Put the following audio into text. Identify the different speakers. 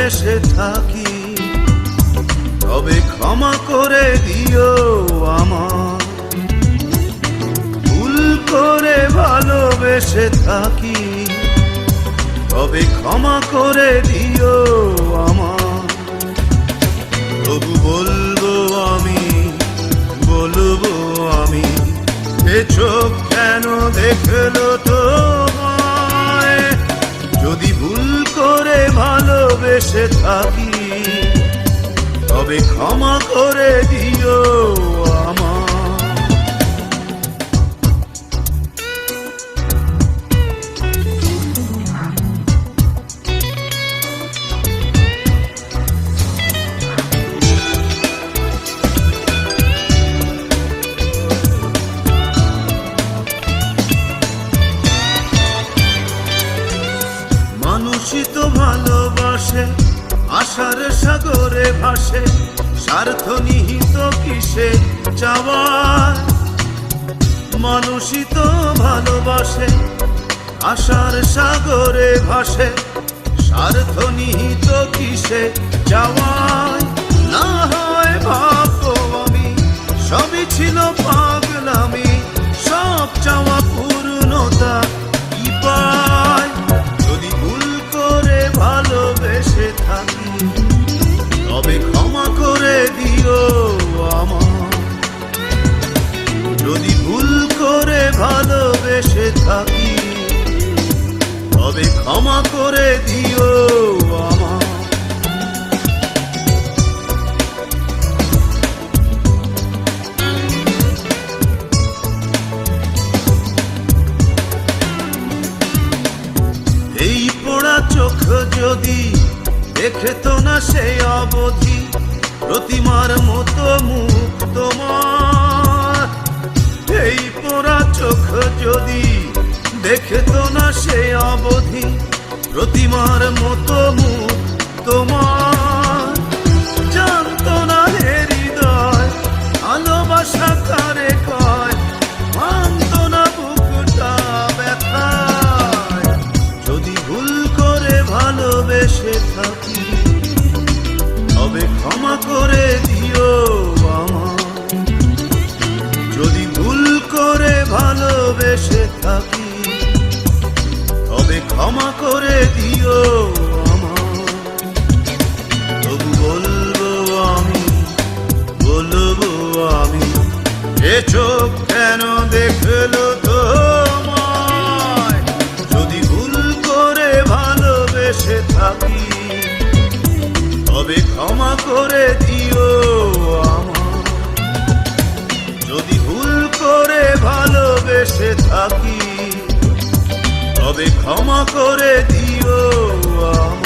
Speaker 1: ভালোবেসে থাকি, তবে ক্ষমা করে দিও আমার। ভুল করে ভালোবেসে থাকি, তবে ক্ষমা করে দিও আমার। তবু বলবো আমি, বলবো আমি, এ চোখ কেন দেখলো তোমায়? যদি ভুল করে ভালোবেসে থাকি, তবে ক্ষমা করে দিও আমার। মানুষই তো ভালোবাসে, আশার সাগরে ভাসে, স্বার্থ নিহিত কিসে চাওয়ার। মানুষই তো ভালোবাসে, আশার সাগরে ভাসে, স্বার্থ নিহিত কিসে চাওয়ার। না হয় ভাববো আমি সবই ছিল পাগলামি, সব চাওয়া পূর্ণতা কি পায়? যদি ভুল করে ভালোবেসে থাকি, তবে ক্ষমা করে দিও আমার। যদি ভুল করে ভালোবেসে থাকি, তবে ক্ষমা করে দিও আমার। এই পোড়া চোখ যদি দেখে তো না সেই অবধি, প্রতিমার মতো মুখ তোমার। এই পোড়া চোখ যদি দেখে তো না সেই অবধি, প্রতিমার মতো মুখ তোমার। জানতো না হে হৃদয় ভালোবাসা কারে কয়, মানতো না বুকটা ব্যথায়। যদি ভুল করে ভালোবেসে থাকি, তবে ক্ষমা করে দিও আমার। যদি ভুল করে ভালোবেসে থাকি, তবে ক্ষমা করে দিও আমার। তবু বলবো আমি, বলবো আমি, এ চোখ কেন দেখলো তোমায়? যদি ভুল করে ভালোবেসে থাকি, তবে ক্ষমা করে দিও আমার। যদি ভুল করে ভালোবেসে থাকি, তবে ক্ষমা করে দিও আমার।